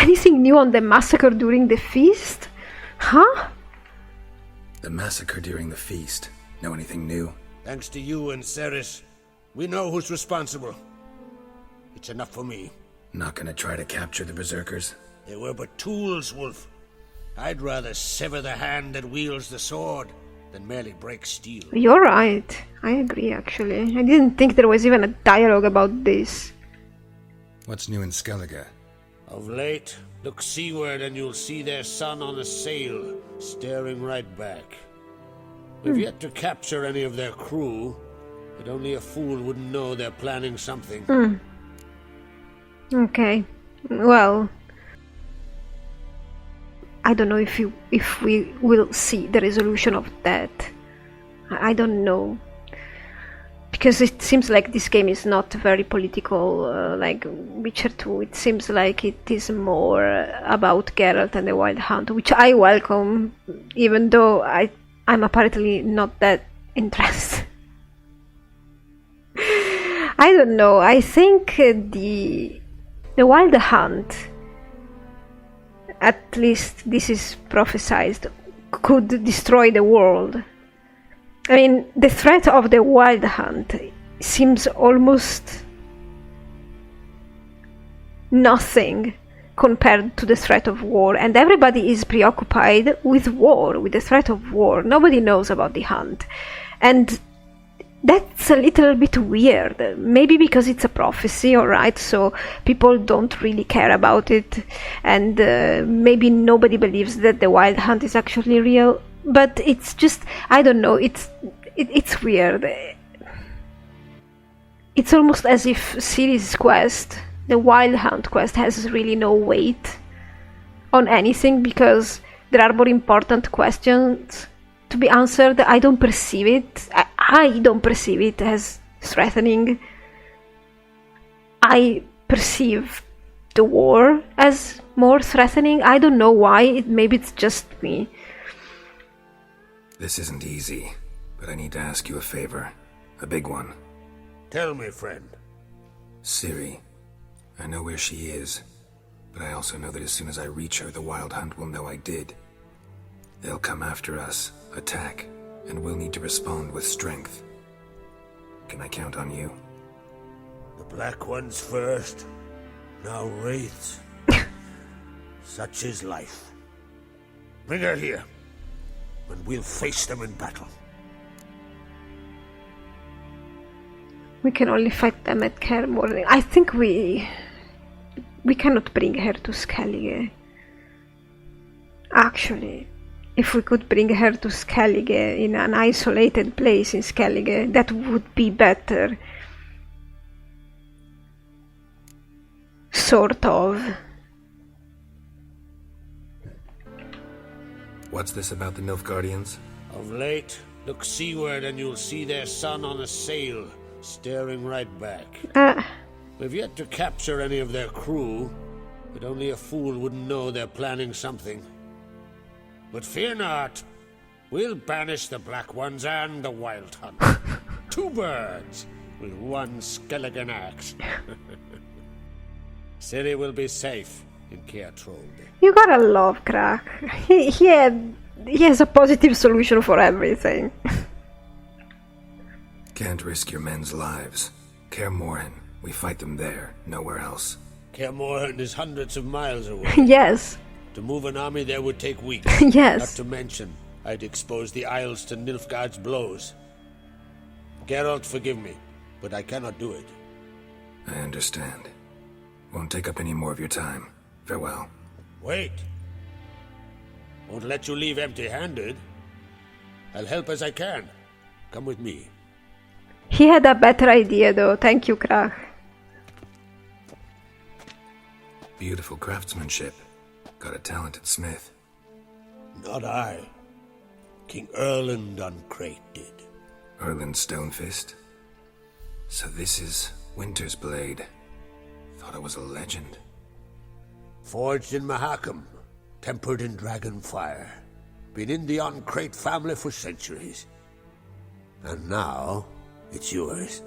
Anything new on the massacre during the feast? Huh? The massacre during the feast. Know anything new? Thanks to you and Ceres, we know who's responsible. It's enough for me. Not gonna try to capture the Berserkers? They were but tools, Wolf. I'd rather sever the hand that wields the sword than merely break steel. You're right. I agree, actually. I didn't think there was even a dialogue about this. What's new in Skellige? Of late, look seaward and you'll see their sun on a sail, staring right back. We've yet to capture any of their crew, but only a fool wouldn't know they're planning something. Okay. Well, I don't know if we will see the resolution of that. I don't know. Because it seems like this game is not very political, like Witcher 2. It seems like it is more about Geralt and the Wild Hunt, which I welcome, even though I'm apparently not that interested. I don't know. I think the Wild Hunt, at least this is prophesized, could destroy the world. I mean, the threat of the Wild Hunt seems almost nothing compared to the threat of war, and everybody is preoccupied with war, with the threat of war. Nobody knows about the hunt. And that's a little bit weird. Maybe because it's a prophecy, alright, so people don't really care about it, and maybe nobody believes that the Wild Hunt is actually real. But it's just, I don't know, it's weird. It's almost as if Ciri's quest, the Wild Hunt quest, has really no weight on anything, because there are more important questions to be answered. I don't perceive it. I don't perceive it as threatening. I perceive the war as more threatening. I don't know why. Maybe it's just me. This isn't easy, but I need to ask you a favor. A big one. Tell me, friend. Ciri. I know where she is, but I also know that as soon as I reach her, the Wild Hunt will know I did. They'll come after us, attack, and we'll need to respond with strength. Can I count on you? The Black Ones first, now Wraiths. Such is life. Bring her here, and we'll face them in battle. We can only fight them at Kaer Morhen. I think we cannot bring her to Skellige. Actually, if we could bring her to Skellige in an isolated place in Skellige, that would be better. Sort of. What's this about the Nilfgaardians? Of late, look seaward and you'll see their sun on a sail, staring right back. We've yet to capture any of their crew, but only a fool wouldn't know they're planning something. But fear not, we'll banish the Black Ones and the Wild Hunt. Two birds with one Skelligen axe. Ciri will be safe in Kaer Trolde. You gotta love Crach. He has a positive solution for everything. Can't risk your men's lives. Kaer Morhen, we fight them there, nowhere else. Kaer Morhen is hundreds of miles away. Yes. To move an army there would take weeks. Yes. Not to mention, I'd expose the Isles to Nilfgaard's blows. Geralt, forgive me, but I cannot do it. I understand. Won't take up any more of your time. Farewell. Wait. Won't let you leave empty-handed. I'll help as I can. Come with me. He had a better idea though. Thank you, Crach. Beautiful craftsmanship. Got a talented smith. Not I. King Erland Uncrate did. Erland Stonefist? So this is Winter's Blade. Thought it was a legend. Forged in Mahakam, tempered in dragon fire. Been in the Uncrate family for centuries. And now, it's yours.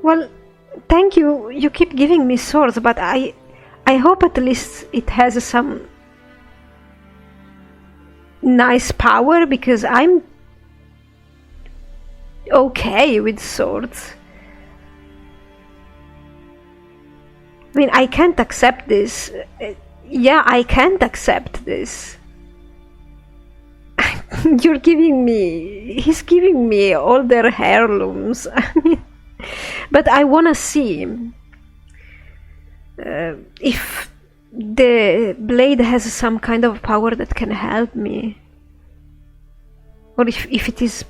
Well, thank you. You keep giving me swords, but I I hope at least it has some nice power, because I'm okay with swords. I mean, I can't accept this. Yeah, I can't accept this. He's giving me all their heirlooms. I mean, but I wanna see if the blade has some kind of power that can help me, or if it is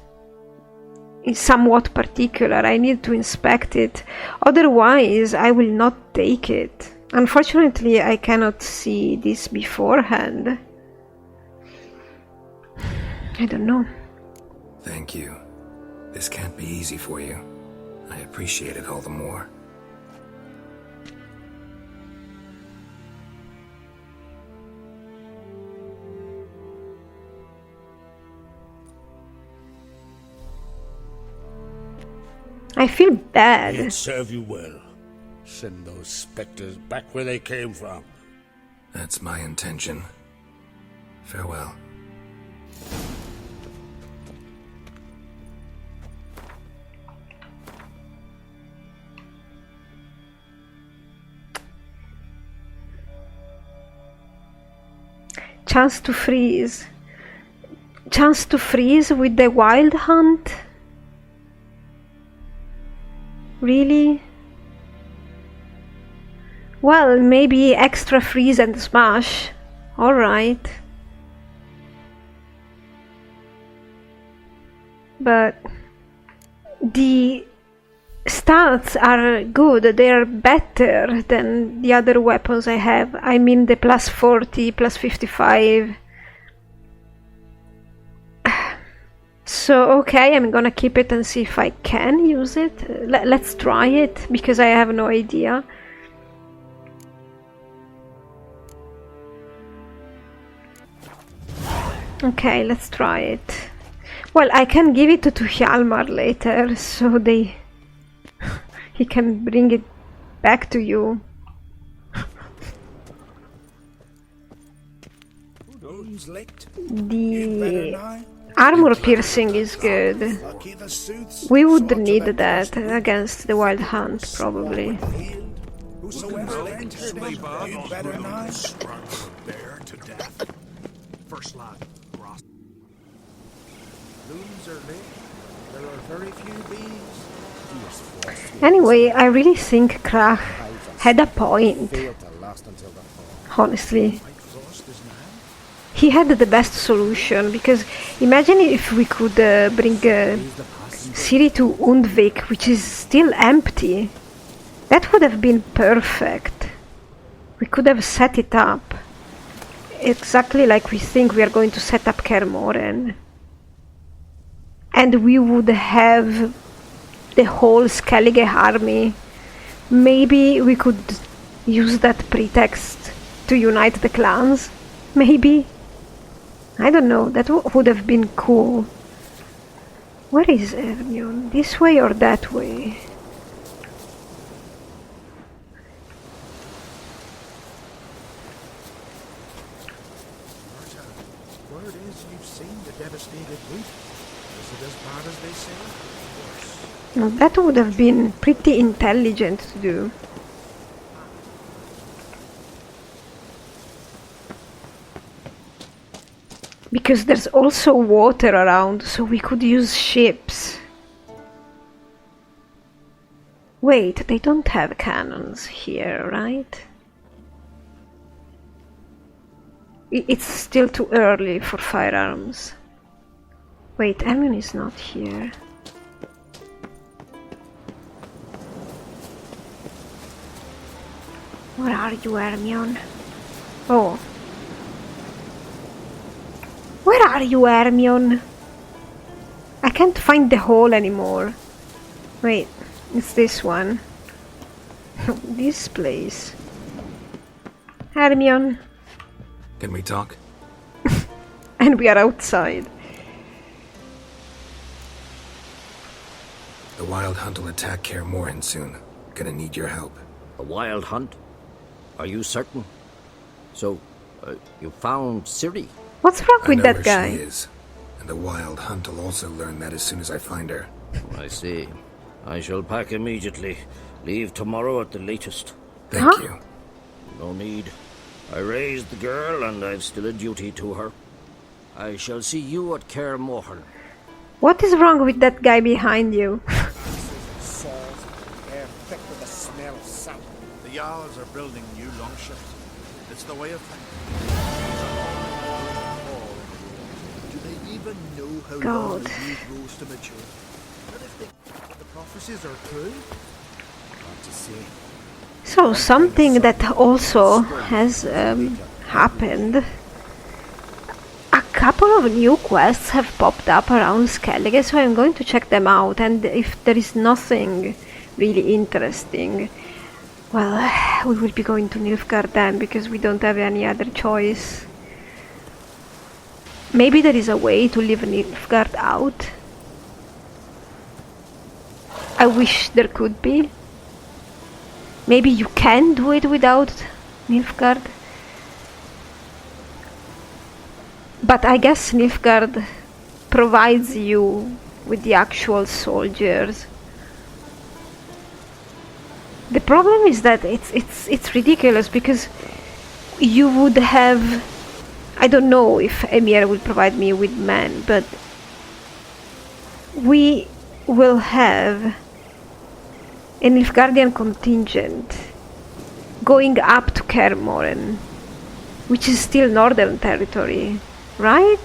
somewhat particular. I need to inspect it, otherwise I will not take it. Unfortunately, I cannot see this beforehand. I don't know. Thank you. This can't be easy for you. I appreciate it all the more. I feel bad. It'd serve you well. Send those specters back where they came from. That's my intention. Farewell. Chance to freeze. Chance to freeze with the Wild Hunt? Really? Well, maybe extra freeze and smash. Alright. But the stats are good, they're better than the other weapons I have. I mean the plus 40, plus 55. So okay, I'm gonna keep it and see if I can use it. Let's try it, because I have no idea. Okay, let's try it. Well, I can give it to Hjalmar later, so he can bring it back to you. The armor piercing is good. We would need that against the Wild Hunt, probably. Anyway, I really think Krach had a point. Honestly. He had the best solution, because imagine if we could bring Ciri to Undvik, which is still empty. That would have been perfect. We could have set it up exactly like we think we are going to set up Kermoren. And we would have the whole Skellige army. Maybe we could use that pretext to unite the clans. Maybe. I don't know, that would have been cool. Where is Ermion? This way or that way? Word is you've seen the devastated route. Is it as bad as they say? Now, that would have been pretty intelligent to do. Because there's also water around, so we could use ships. Wait, they don't have cannons here, right? It's still too early for firearms. Wait, Ermion is not here. Where are you, Ermion? Oh. Where are you, Ermion? I can't find the hole anymore. Wait, it's this one. This place. Ermion. Can we talk? And we are outside. The Wild Hunt will attack Kaer Morhen soon. Gonna need your help. A wild hunt? Are you certain? So, you found Ciri? What's wrong I with know that where guy? she is, and the Wild Hunt will also learn that as soon as I find her. I see. I shall pack immediately. Leave tomorrow at the latest. Thank Huh? you. No need. I raised the girl, and I've still a duty to her. I shall see you at Kaer Morhen. What is wrong with that guy behind you? Saws, air thick with the smell of salt. The Jarls are building new longships. It's the way of things. Do they even know how long God. the new grows to mature? And if the prophecies are true? Hard to say. So, something that also has happened. A couple of new quests have popped up around Skellige, so I'm going to check them out, and if there is nothing really interesting, well, we will be going to Nilfgaard then, because we don't have any other choice. Maybe there is a way to leave Nilfgaard out. I wish there could be. Maybe you can do it without Nilfgaard. But I guess Nilfgaard provides you with the actual soldiers. The problem is that it's ridiculous, because you would have, I don't know if Emir will provide me with men, but we will have a Nilfgaardian contingent going up to Kaer Morhen, which is still northern territory, right?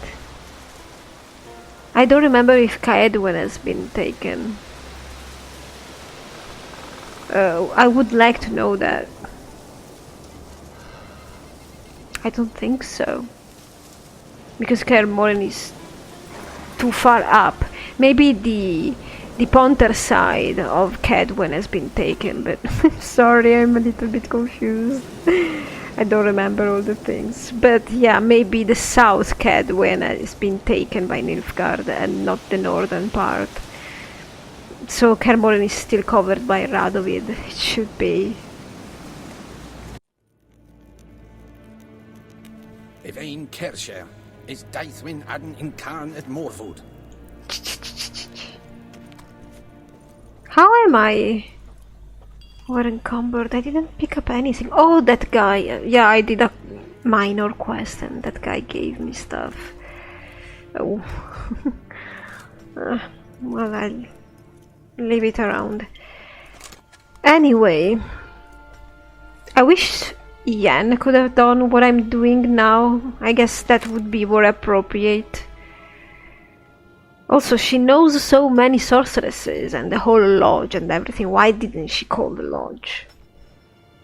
I don't remember if Caedwen has been taken. I would like to know that. I don't think so, because Kaer Morhen is too far up. Maybe the Pontar side of Caedwen has been taken, but sorry, I'm a little bit confused. I don't remember all the things. But yeah, maybe the South Caedwen has been taken by Nilfgaard and not the northern part. So Kaer Morhen is still covered by Radovid. It should be. Evain Kersher is Daithwin Adden in Karn at Morvood. How am I? We're encumbered. I didn't pick up anything. Oh, that guy. Yeah, I did a minor quest and that guy gave me stuff. Oh. Well, I'll leave it around. Anyway, I wish Yen could have done what I'm doing now. I guess that would be more appropriate. Also, she knows so many sorceresses and the whole lodge and everything. Why didn't she call the lodge?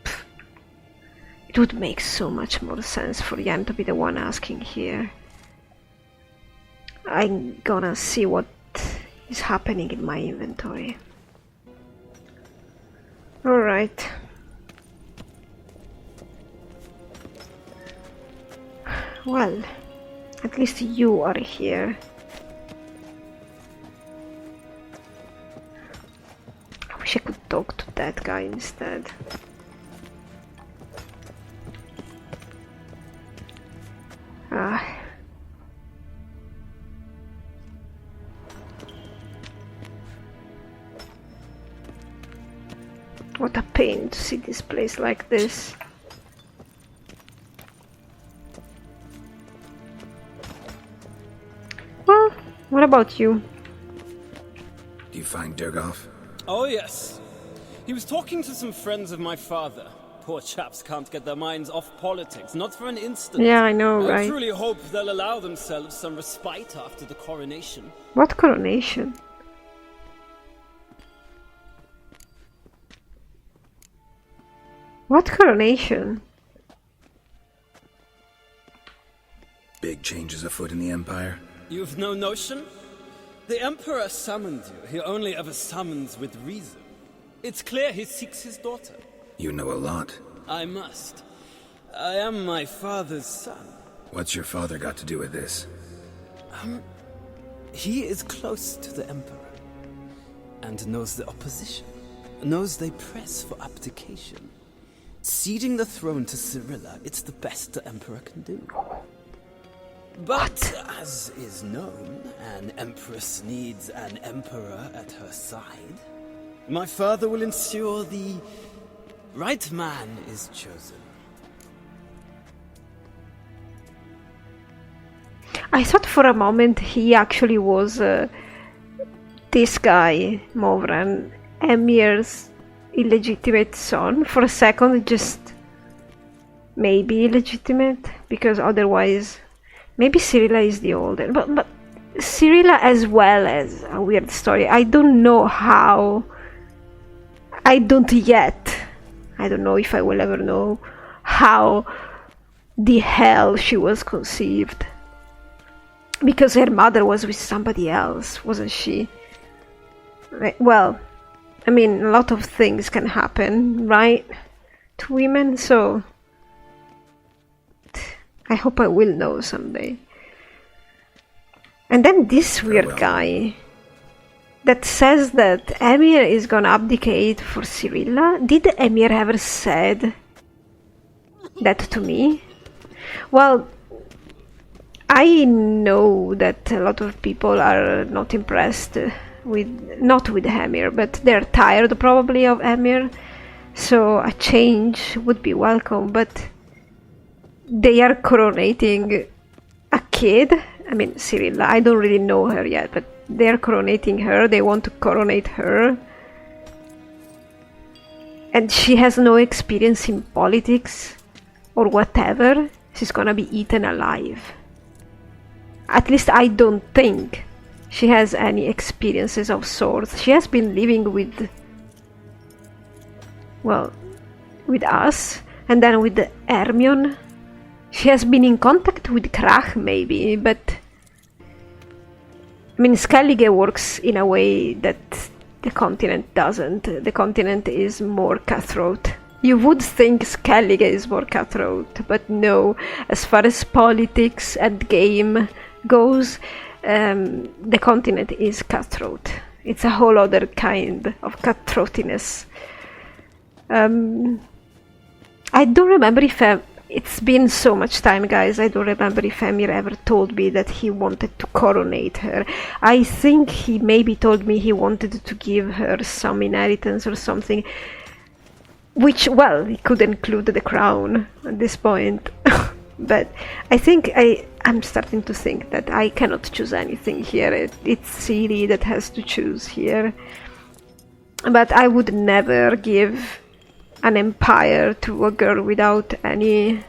Pfft. It would make so much more sense for Yen to be the one asking here. I'm gonna see what is happening in my inventory. Alright. Well, at least you are here. I wish I could talk to that guy instead. Ah. What a pain to see this place like this. Well, what about you? Do you find Durgoff? Oh, yes. He was talking to some friends of my father. Poor chaps can't get their minds off politics, not for an instant. Yeah, I know, I right? truly hope they'll allow themselves some respite after the coronation. What coronation? What coronation? Big changes afoot in the Empire? You've no notion? The Emperor summoned you. He only ever summons with reason. It's clear he seeks his daughter. You know a lot. I must. I am my father's son. What's your father got to do with this? He is close to the Emperor. And knows the opposition. Knows they press for abdication. Ceding the throne to Cyrilla, it's the best the Emperor can do. But, as is known, an Empress needs an Emperor at her side. My father will ensure the right man is chosen. I thought for a moment he actually was this guy, Movran, Emir's illegitimate son. For a second, just maybe illegitimate, because otherwise, maybe Cyrilla is the older. But Cyrilla as well as a weird story. I don't know how. I don't yet. I don't know if I will ever know how the hell she was conceived. Because her mother was with somebody else, wasn't she? Well, I mean, a lot of things can happen, right? To women, so I hope I will know someday. And then this weird guy that says that Emir is gonna abdicate for Cyrilla. Did Emir ever said that to me? Well, I know that a lot of people are not impressed not with Emir, but they're tired probably of Emir, so a change would be welcome. But they are coronating a kid. I mean, Cyrilla, I don't really know her yet, but they're coronating her. They want to coronate her, and she has no experience in politics or whatever. She's gonna be eaten alive. At least I don't think she has any experiences of sorts. She has been living with, well, with us, and then with Hermione. She has been in contact with Crach, maybe, but I mean, Skellige works in a way that the continent doesn't. The continent is more cutthroat. You would think Skellige is more cutthroat, but no. As far as politics and game goes, the continent is cutthroat. It's a whole other kind of cutthroatiness. I don't remember if it's been so much time, guys. I don't remember if Emir ever told me that he wanted to coronate her. I think he maybe told me he wanted to give her some inheritance or something, which, well, he could include the crown at this point. But I think I'm starting to think that I cannot choose anything here. It's Ciri that has to choose here. But I would never give an empire to a girl without any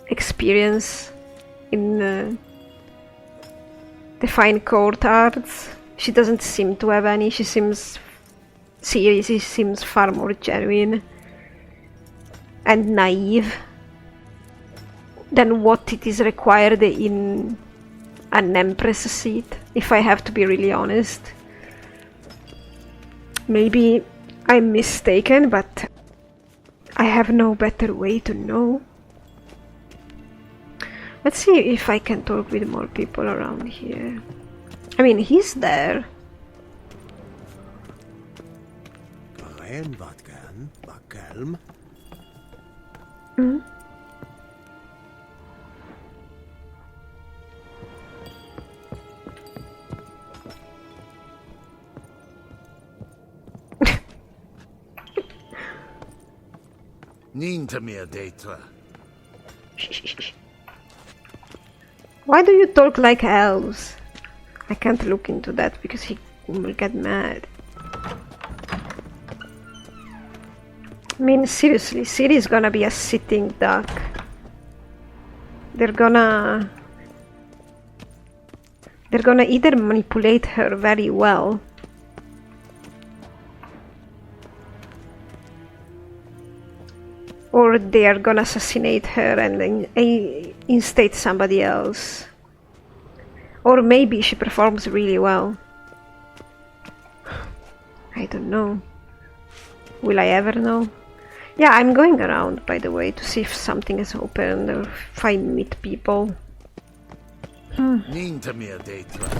experience in the fine court arts. She doesn't seem to have any. She seems serious. She seems far more genuine and naive than what it is required in an empress seat, if I have to be really honest. Maybe I'm mistaken, but I have no better way to know. Let's see if I can talk with more people around here. I mean, he's there. Hmm? Nintamir Deitra. Why do you talk like elves? I can't look into that because he will get mad. I mean, seriously, Ciri is gonna be a sitting duck. They're gonna either manipulate her very well, or they are gonna assassinate her and then instate somebody else. Or maybe she performs really well. I don't know. Will I ever know? Yeah, I'm going around, by the way, to see if something is open or if I meet people. Nintamir Deitra.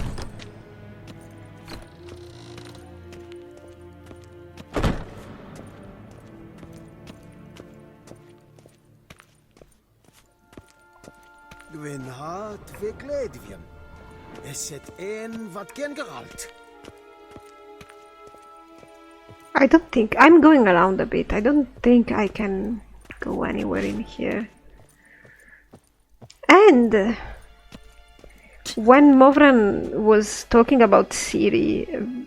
Gwyn hart ve gledvien. Is het een wat gen geralt? I don't think... I'm going around a bit. I don't think I can go anywhere in here. And when Movran was talking about Ciri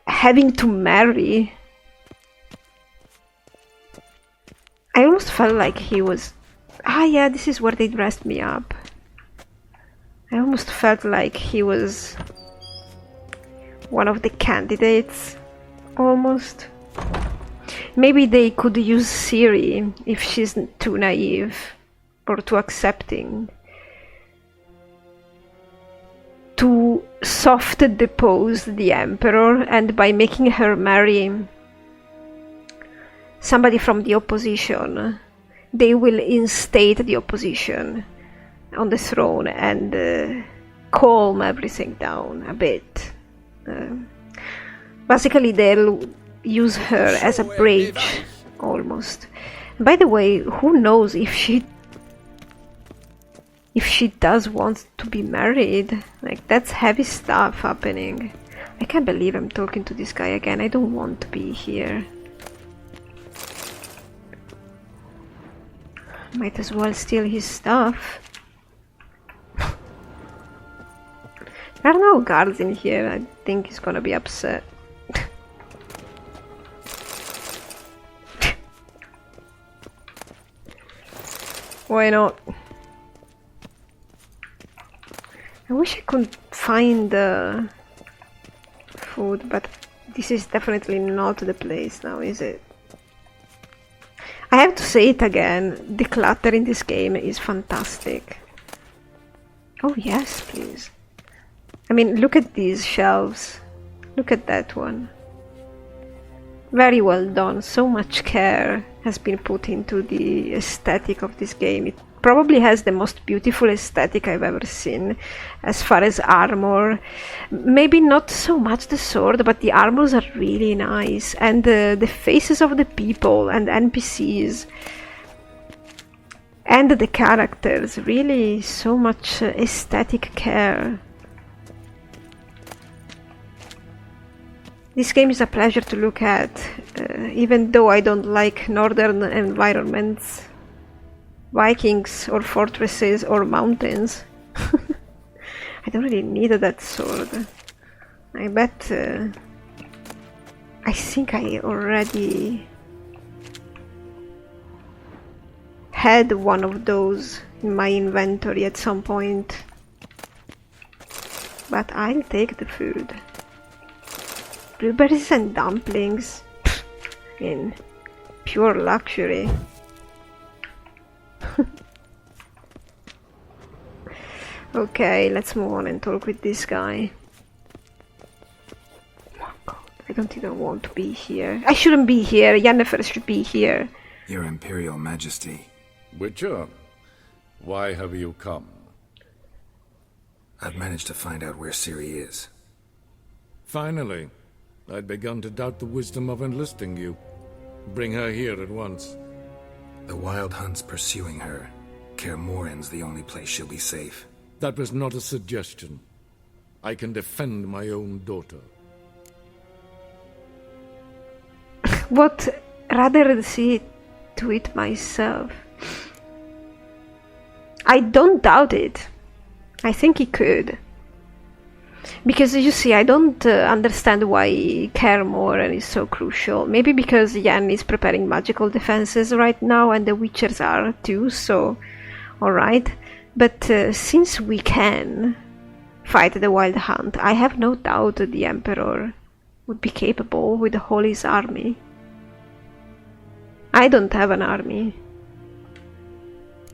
having to marry, I almost felt like he was... Ah yeah, this is where they dressed me up. I almost felt like he was one of the candidates. Almost. Maybe they could use Ciri if she's too naive or too accepting to soft depose the Emperor, and by making her marry somebody from the opposition, they will instate the opposition on the throne and calm everything down a bit. Basically, they'll use her as a bridge, almost. By the way, who knows if she does want to be married? Like, that's heavy stuff happening. I can't believe I'm talking to this guy again. I don't want to be here. Might as well steal his stuff. There are no guards in here. I think he's gonna be upset. Why not? I wish I could find the food, but this is definitely not the place now, is it? I have to say it again, the clutter in this game is fantastic. Oh yes, please. I mean, look at these shelves. Look at that one. Very well done. So much care has been put into the aesthetic of this game. It probably has the most beautiful aesthetic I've ever seen as far as armor. Maybe not so much the sword, but the armors are really nice. And the faces of the people and NPCs and the characters, really so much aesthetic care. This game is a pleasure to look at, even though I don't like northern environments, Vikings or fortresses or mountains. I don't really need that sword. I bet... I think I already had one of those in my inventory at some point. But I'll take the food. Blueberries and dumplings in pure luxury. Okay, let's move on and talk with this guy. Oh god, I don't even want to be here. I shouldn't be here. Yennefer should be here. Your Imperial Majesty. Witcher, why have you come? I've managed to find out where Ciri is. Finally. I'd begun to doubt the wisdom of enlisting you. Bring her here at once. The Wild Hunt's pursuing her. Kaer Morhen's the only place she'll be safe. That was not a suggestion. I can defend my own daughter. Would rather see to it myself. I don't doubt it. I think he could. Because you see, I don't understand why Kaer Morhen is so crucial. Maybe because Yen is preparing magical defenses right now and the Witchers are too, so alright. But since we can fight the Wild Hunt, I have no doubt that the Emperor would be capable with all his army. I don't have an army.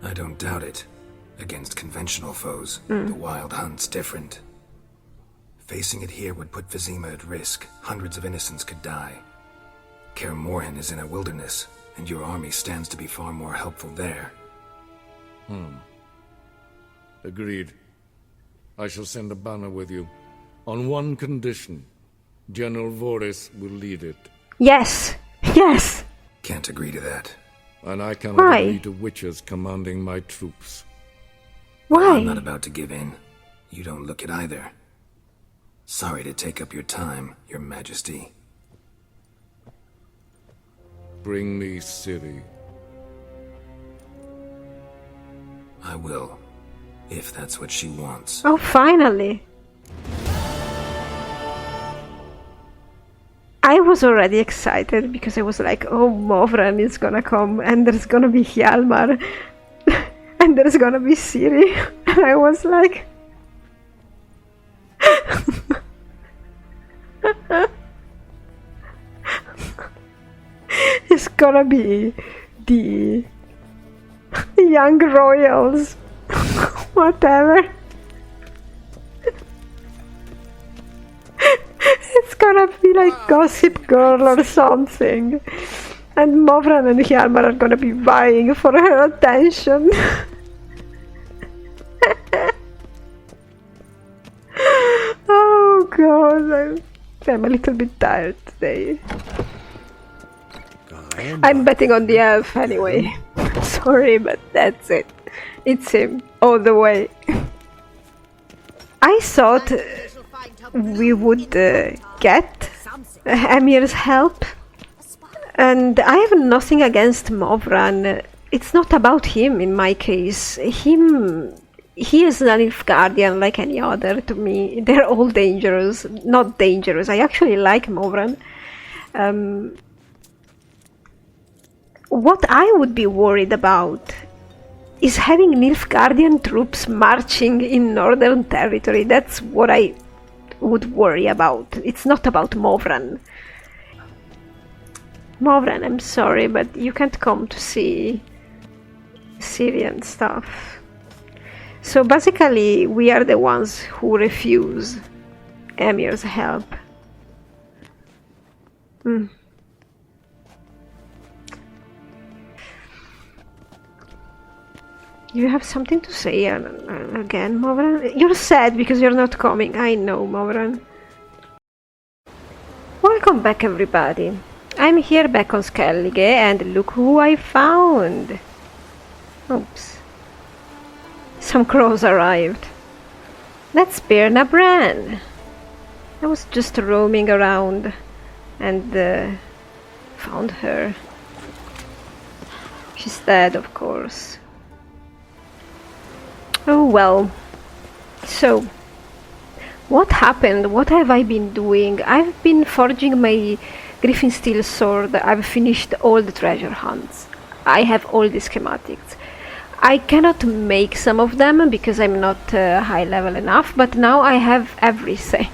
I don't doubt it. Against conventional foes, the Wild Hunt's different. Facing it here would put Vizima at risk. Hundreds of innocents could die. Kaer Morhen is in a wilderness, and your army stands to be far more helpful there. Agreed. I shall send a banner with you. On one condition. General Voris will lead it. Yes! Yes! Can't agree to that. And I cannot Why? agree to Witchers commanding my troops. Why? I'm not about to give in. You don't look it either. Sorry to take up your time, Your Majesty. Bring me Ciri. I will, if that's what she wants. Oh, finally! I was already excited because I was like, oh, Movran is gonna come and there's gonna be Hjalmar and there's gonna be Ciri. And I was like... It's gonna be the young royals, whatever. It's gonna be like Gossip Girl or something. And Movran and Hjalmar are gonna be vying for her attention. Oh god, I'm a little bit tired today. I'm betting on the elf anyway. Sorry, but that's it. It's him all the way. I thought we would get Emir's help, and I have nothing against Movran. It's not about him in my case. He is an Nilfgaardian like any other to me. They're all dangerous. Not dangerous. I actually like Movran. What I would be worried about is having Nilfgaardian troops marching in Northern Territory. That's what I would worry about. It's not about Movran. Movran, I'm sorry, but you can't come to see Syrian stuff. So basically, we are the ones who refuse Emir's help. You have something to say again, Movran? You're sad because you're not coming. I know, Movran. Welcome back, everybody. I'm here back on Skellige, and look who I found. Oops. Some crows arrived. That's Birna Bran. I was just roaming around and found her. She's dead, of course. Oh well. So, what happened? What have I been doing? I've been forging my Griffin Steel sword. I've finished all the treasure hunts. I have all the schematics. I cannot make some of them because I'm not high level enough, but now I have everything.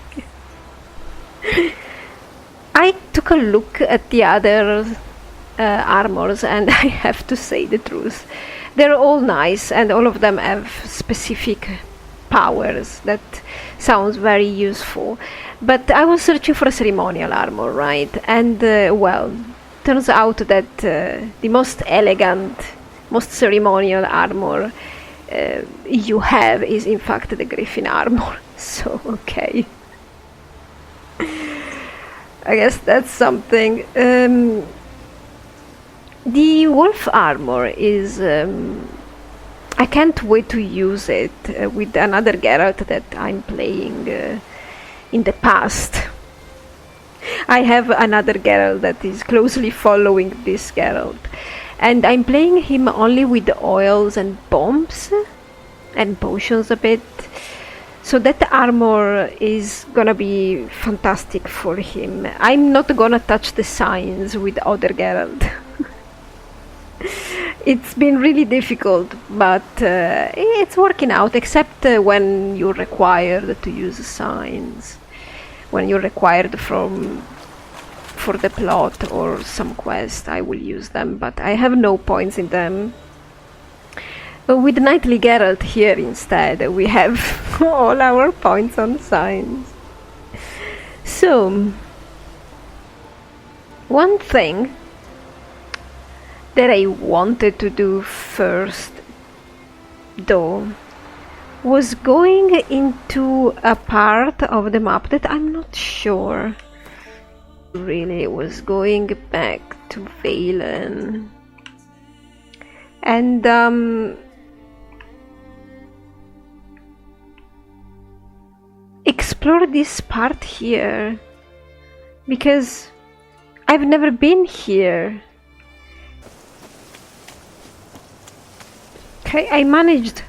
I took a look at the other armors, and I have to say the truth. They're all nice, and all of them have specific powers. That sounds very useful. But I was searching for a ceremonial armor, right? And, well, turns out that the most elegant, most ceremonial armor you have is in fact the Griffin armor. So, okay. I guess that's something. The wolf armor is... I can't wait to use it with another Geralt that I'm playing in the past. I have another Geralt that is closely following this Geralt. And I'm playing him only with oils and bombs and potions a bit. So that armor is gonna be fantastic for him. I'm not gonna touch the signs with other Geralt. It's been really difficult, but it's working out, except when you're required to use signs. When you're required for the plot or some quest, I will use them, but I have no points in them. With Knightly Geralt here instead, we have all our points on signs. So, one thing that I wanted to do first, though, was going into a part of the map that I'm not sure really was going back to Valen. And explore this part here, because I've never been here. Okay, I managed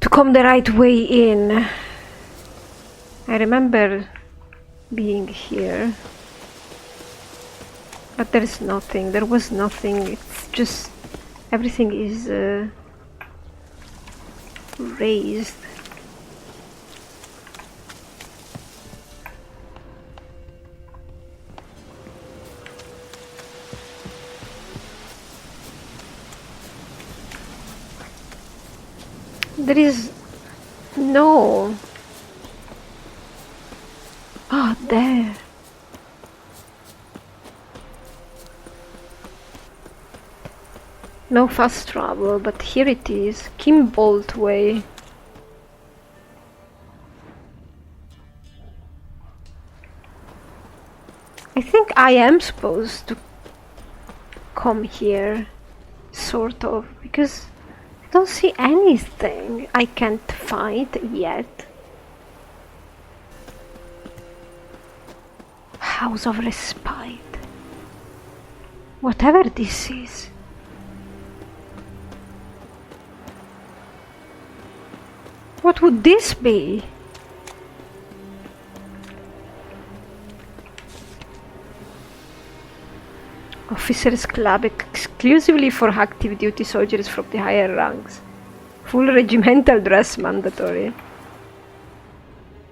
to come the right way in. I remember being here, but there's nothing. There was nothing. It's just everything is raised. There is no... Oh, there. No fast travel, but here it is. Kimbolt Way. I think I am supposed to come here, sort of, because I don't see anything I can't find yet. House of Respite. Whatever this is. What would this be? Officers Club exclusively for active duty soldiers from the higher ranks. Full regimental dress mandatory.